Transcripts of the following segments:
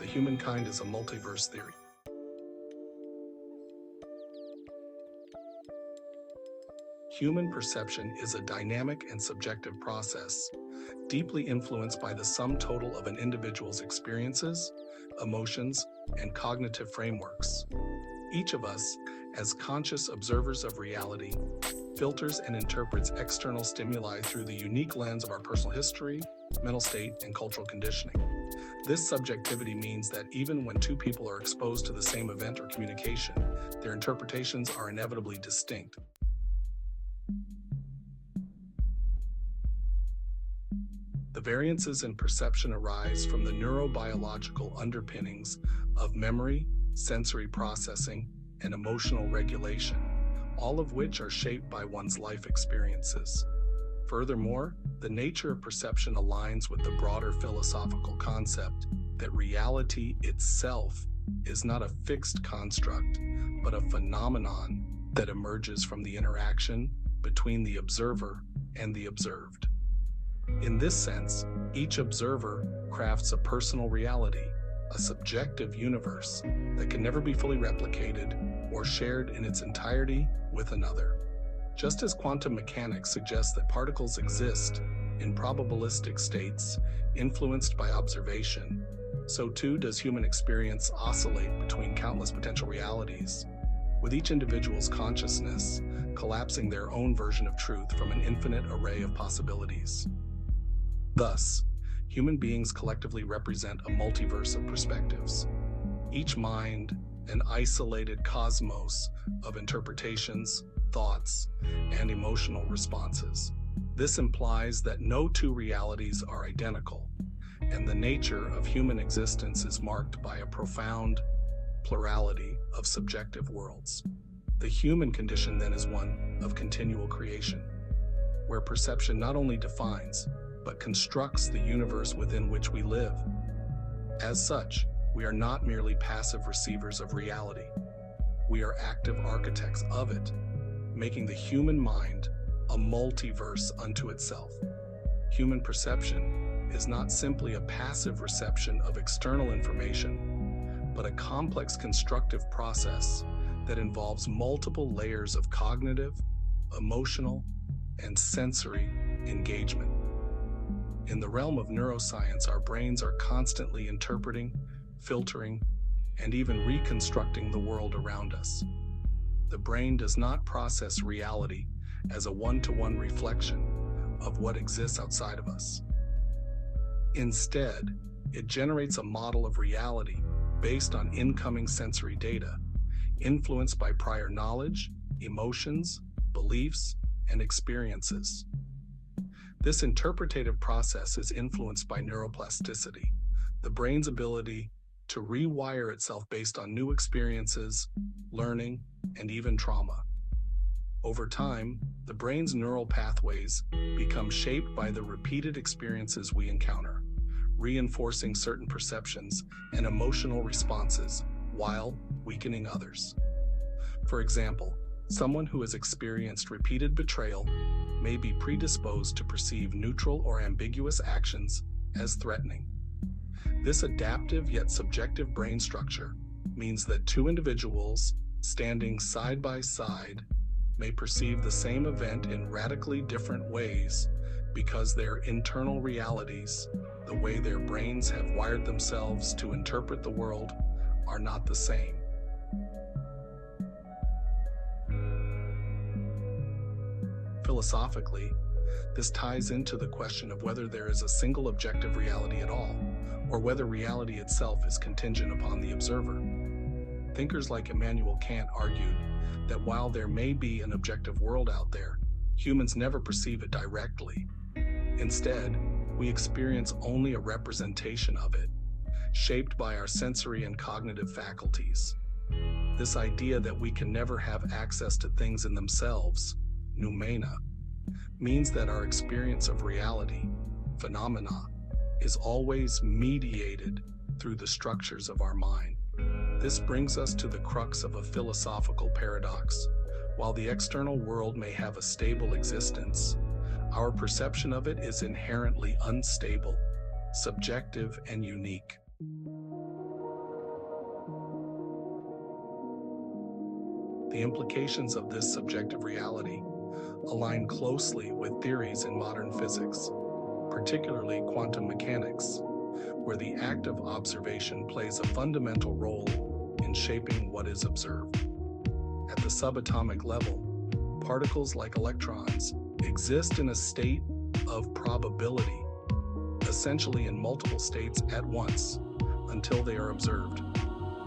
humankind is a multiverse theory. Human perception is a dynamic and subjective process, deeply influenced by the sum total of an individual's experiences, emotions, and cognitive frameworks. Each of us, as conscious observers of reality, filters and interprets external stimuli through the unique lens of our personal history, mental state, and cultural conditioning. This subjectivity means that even when two people are exposed to the same event or communication, their interpretations are inevitably distinct. The variances in perception arise from the neurobiological underpinnings of memory, sensory processing, and emotional regulation, all of which are shaped by one's life experiences. Furthermore, the nature of perception aligns with the broader philosophical concept that reality itself is not a fixed construct, but a phenomenon that emerges from the interaction between the observer and the observed. In this sense, each observer crafts a personal reality, a subjective universe that can never be fully replicated or shared in its entirety with another. Just as quantum mechanics suggests that particles exist in probabilistic states influenced by observation, so too does human experience oscillate between countless potential realities, with each individual's consciousness collapsing their own version of truth from an infinite array of possibilities. Thus, human beings collectively represent a multiverse of perspectives, each mind an isolated cosmos of interpretations, thoughts, and emotional responses. This implies that no two realities are identical, and the nature of human existence is marked by a profound plurality of subjective worlds. The human condition then is one of continual creation, where perception not only defines, but constructs the universe within which we live. As such, we are not merely passive receivers of reality. We are active architects of it, making the human mind a multiverse unto itself. Human perception is not simply a passive reception of external information, but a complex constructive process that involves multiple layers of cognitive, emotional, and sensory engagement. In the realm of neuroscience, our brains are constantly interpreting, filtering, and even reconstructing the world around us. The brain does not process reality as a one-to-one reflection of what exists outside of us. Instead, it generates a model of reality based on incoming sensory data, influenced by prior knowledge, emotions, beliefs, and experiences. This interpretative process is influenced by neuroplasticity, the brain's ability to rewire itself based on new experiences, learning, and even trauma. Over time, the brain's neural pathways become shaped by the repeated experiences we encounter, reinforcing certain perceptions and emotional responses while weakening others. For example, someone who has experienced repeated betrayal may be predisposed to perceive neutral or ambiguous actions as threatening. This adaptive yet subjective brain structure means that two individuals standing side by side may perceive the same event in radically different ways because their internal realities, the way their brains have wired themselves to interpret the world, are not the same. Philosophically, this ties into the question of whether there is a single objective reality at all, or whether reality itself is contingent upon the observer. Thinkers like Immanuel Kant argued that while there may be an objective world out there, humans never perceive it directly. Instead, we experience only a representation of it, shaped by our sensory and cognitive faculties. This idea that we can never have access to things in themselves, noumena, means that our experience of reality, phenomena, is always mediated through the structures of our mind. This brings us to the crux of a philosophical paradox. While the external world may have a stable existence, our perception of it is inherently unstable, subjective, and unique. The implications of this subjective reality align closely with theories in modern physics, particularly quantum mechanics, where the act of observation plays a fundamental role in shaping what is observed. At the subatomic level, particles like electrons exist in a state of probability, essentially in multiple states at once, until they are observed.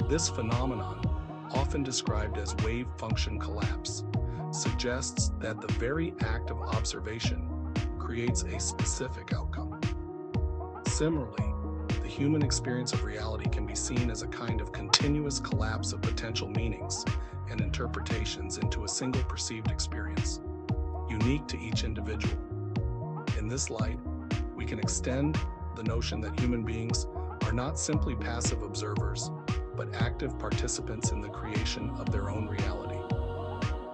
This phenomenon, often described as wave function collapse, suggests that the very act of observation creates a specific outcome. Similarly, the human experience of reality can be seen as a kind of continuous collapse of potential meanings and interpretations into a single perceived experience, unique to each individual. In this light, we can extend the notion that human beings are not simply passive observers, but active participants in the creation of their own reality.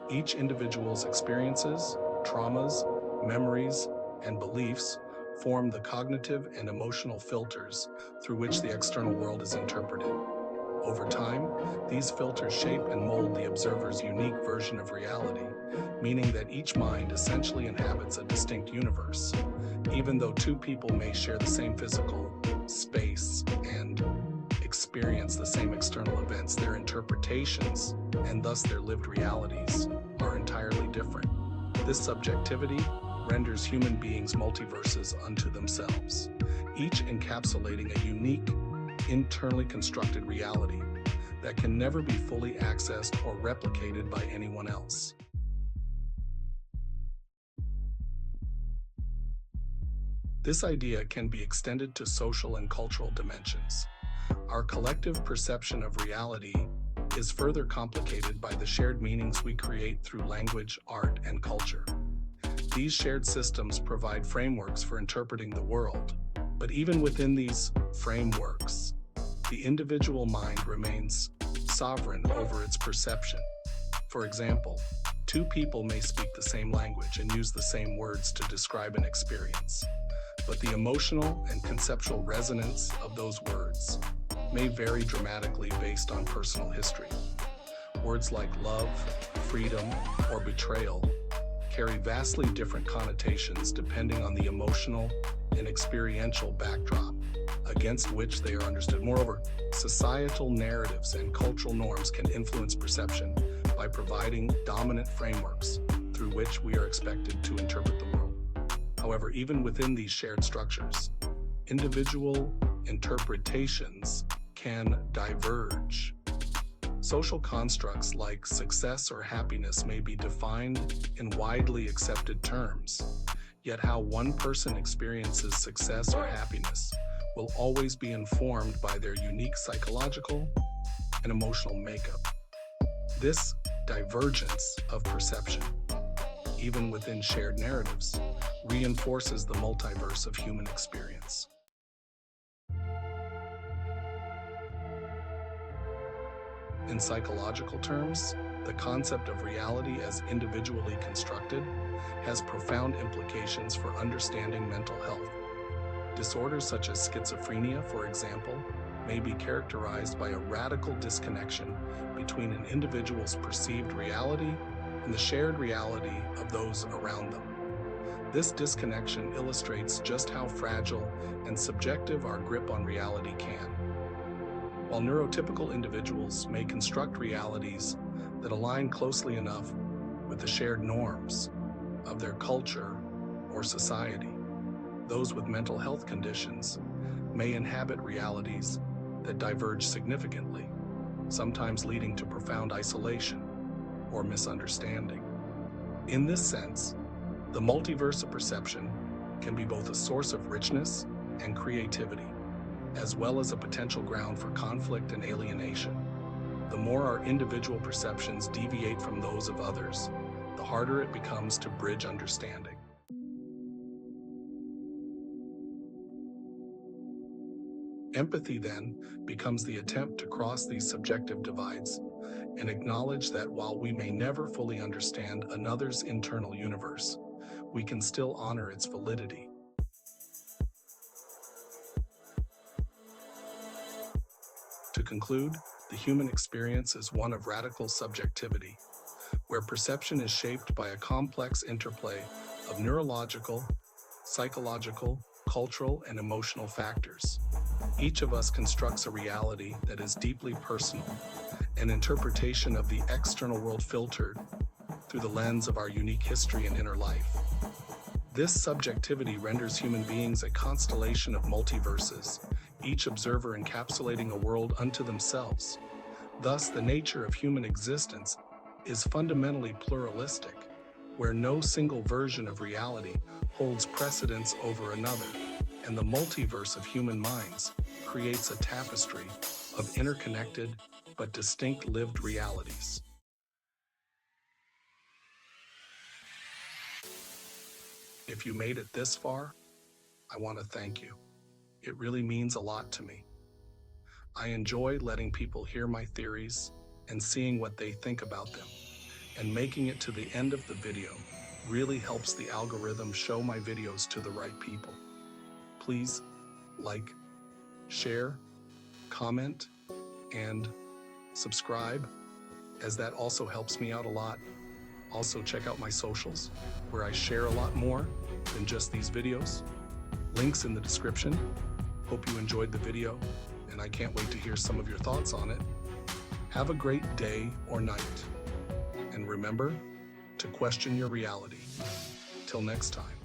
Each individual's experiences, traumas, memories, and beliefs form the cognitive and emotional filters through which the external world is interpreted. Over time, these filters shape and mold the observer's unique version of reality, meaning that each mind essentially inhabits a distinct universe. Even though two people may share the same physical space and experience the same external events, their interpretations, and thus their lived realities, are entirely different. This subjectivity renders human beings multiverses unto themselves, each encapsulating a unique, internally constructed reality that can never be fully accessed or replicated by anyone else. This idea can be extended to social and cultural dimensions. Our collective perception of reality is further complicated by the shared meanings we create through language, art, and culture. These shared systems provide frameworks for interpreting the world, but even within these frameworks, the individual mind remains sovereign over its perception. For example, two people may speak the same language and use the same words to describe an experience, but the emotional and conceptual resonance of those words may vary dramatically based on personal history. Words like love, freedom, or betrayal carry vastly different connotations depending on the emotional and experiential backdrop against which they are understood. Moreover, societal narratives and cultural norms can influence perception by providing dominant frameworks through which we are expected to interpret the world. However, even within these shared structures, individual interpretations can diverge. Social constructs like success or happiness may be defined in widely accepted terms, yet how one person experiences success or happiness will always be informed by their unique psychological and emotional makeup. This divergence of perception, even within shared narratives, reinforces the multiverse of human experience. In psychological terms, the concept of reality as individually constructed has profound implications for understanding mental health. Disorders such as schizophrenia, for example, may be characterized by a radical disconnection between an individual's perceived reality and the shared reality of those around them. This disconnection illustrates just how fragile and subjective our grip on reality can. While neurotypical individuals may construct realities that align closely enough with the shared norms of their culture or society, those with mental health conditions may inhabit realities that diverge significantly, sometimes leading to profound isolation or misunderstanding. In this sense, the multiverse of perception can be both a source of richness and creativity, as well as a potential ground for conflict and alienation. The more our individual perceptions deviate from those of others, the harder it becomes to bridge understanding. Empathy, then, becomes the attempt to cross these subjective divides and acknowledge that while we may never fully understand another's internal universe, we can still honor its validity. To conclude, the human experience is one of radical subjectivity, where perception is shaped by a complex interplay of neurological, psychological, cultural, and emotional factors. Each of us constructs a reality that is deeply personal, an interpretation of the external world filtered through the lens of our unique history and inner life. This subjectivity renders human beings a constellation of multiverses, each observer encapsulating a world unto themselves. Thus, the nature of human existence is fundamentally pluralistic, where no single version of reality holds precedence over another, and the multiverse of human minds creates a tapestry of interconnected but distinct lived realities. If you made it this far, I want to thank you. It really means a lot to me. I enjoy letting people hear my theories and seeing what they think about them, and making it to the end of the video really helps the algorithm show my videos to the right people. Please like, share, comment, and subscribe, as that also helps me out a lot. Also, check out my socials, where I share a lot more than just these videos. Links in the description. Hope you enjoyed the video, and I can't wait to hear some of your thoughts on it. Have a great day or night, and remember to question your reality. Till next time.